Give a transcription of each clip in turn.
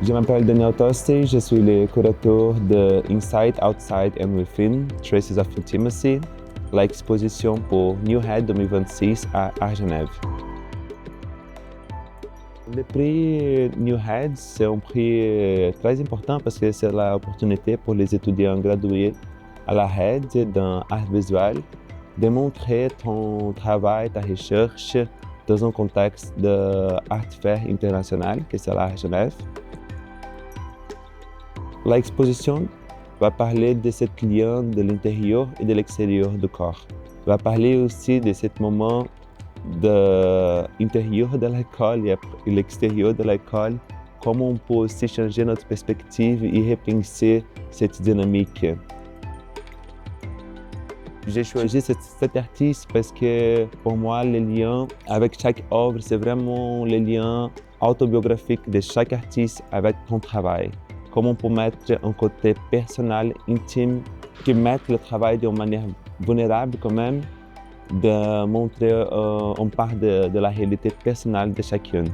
Je m'appelle Daniel Tosti, je suis le curateur de Inside, Outside and Within, Traces of Intimacy, l'exposition pour New Head 2026 à Genève. Le prix New Head, c'est un prix très important parce que c'est l'opportunité pour les étudiants gradués à la Head dans art visuel de montrer ton travail, ta recherche dans un contexte d'art fair international, que c'est à Genève. L'exposition va parler de ce lien de l'intérieur et de l'extérieur du corps. Va parler aussi de ce moment de l'intérieur de l'école et l'extérieur de l'école, comment on peut aussi changer notre perspective et repenser cette dynamique. J'ai choisi cet artiste parce que pour moi, le lien avec chaque œuvre, c'est vraiment le lien autobiographique de chaque artiste avec ton travail. Comment on peut mettre un côté personnel, intime, qui met le travail d'une manière vulnérable quand même, de montrer une part de la réalité personnelle de chacune.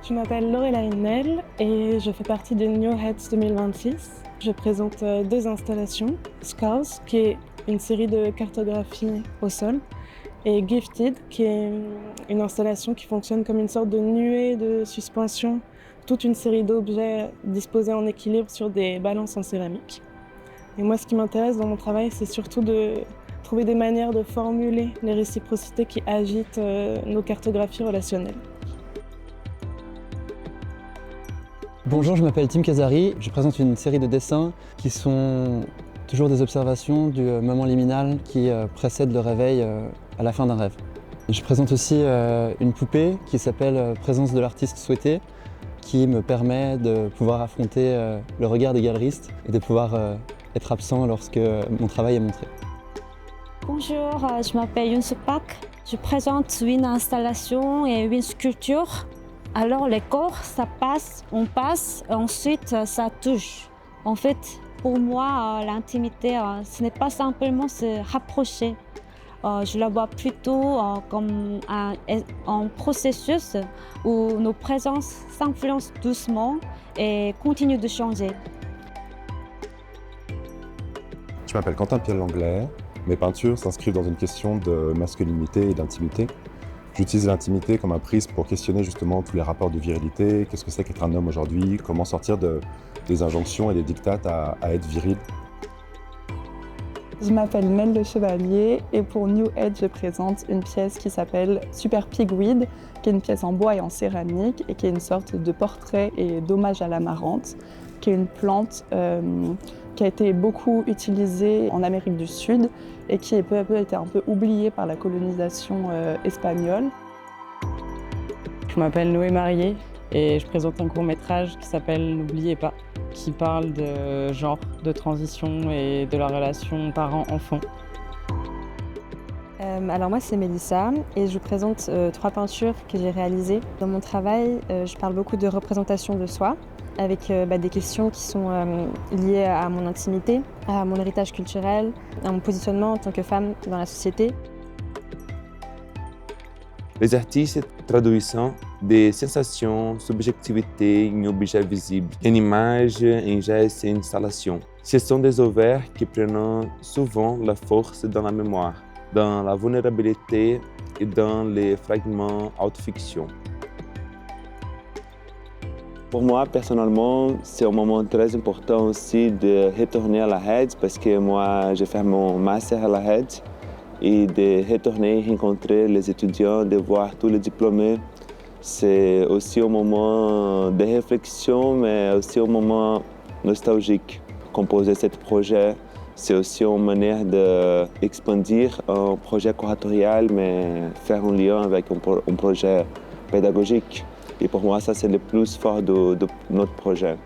Je m'appelle Lorelai Nel et je fais partie de New Heads 2026. Je présente deux installations, Scars, qui est une série de cartographies au sol, et Gifted, qui est une installation qui fonctionne comme une sorte de nuée de suspension, toute une série d'objets disposés en équilibre sur des balances en céramique. Et moi, ce qui m'intéresse dans mon travail, c'est surtout de trouver des manières de formuler les réciprocités qui agitent nos cartographies relationnelles. Bonjour, je m'appelle Tim Kazari. Je présente une série de dessins qui sont toujours des observations du moment liminal qui précède le réveil à la fin d'un rêve. Je présente aussi une poupée qui s'appelle Présence de l'artiste souhaité, qui me permet de pouvoir affronter le regard des galeristes et de pouvoir être absent lorsque mon travail est montré. Bonjour, je m'appelle Yoon Suk Park. Je présente une installation et une sculpture. Alors les corps, ça passe, on passe, ensuite ça touche. En fait, pour moi, l'intimité, ce n'est pas simplement se rapprocher. Je la vois plutôt comme un processus où nos présences s'influencent doucement et continuent de changer. Je m'appelle Quentin Piel-Langlais. Mes peintures s'inscrivent dans une question de masculinité et d'intimité. J'utilise l'intimité comme un prisme pour questionner justement tous les rapports de virilité, qu'est-ce que c'est qu'être un homme aujourd'hui, comment sortir des injonctions et des dictates à être viril. Je m'appelle Mel Le Chevalier et pour New Head, je présente une pièce qui s'appelle Super Pigweed, qui est une pièce en bois et en céramique et qui est une sorte de portrait et d'hommage à l'amarante, qui est une plante qui a été beaucoup utilisée en Amérique du Sud et qui a peu à peu été un peu oubliée par la colonisation espagnole. Je m'appelle Noé Marié et je présente un court-métrage qui s'appelle N'oubliez pas, qui parle de genre, de transition et de la relation parent-enfant. Alors moi c'est Mélissa et je vous présente 3 peintures que j'ai réalisées. Dans mon travail, je parle beaucoup de représentation de soi, avec des questions qui sont liées à mon intimité, à mon héritage culturel, à mon positionnement en tant que femme dans la société. Les artistes traduisent des sensations, subjectivité en objets visibles, en images, en gestes et en installations. Ce sont des œuvres qui prennent souvent la force dans la mémoire, dans la vulnérabilité et dans les fragments autofiction. Pour moi, personnellement, c'est un moment très important aussi de retourner à la Head parce que moi, j'ai fait mon master à la Head et de retourner rencontrer les étudiants, de voir tous les diplômés. C'est aussi un moment de réflexion, mais aussi un moment nostalgique. Composer ce projet, c'est aussi une manière d'expandir un projet curatorial, mais faire un lien avec un projet pédagogique. Et pour moi, ça, c'est le plus fort de notre projet.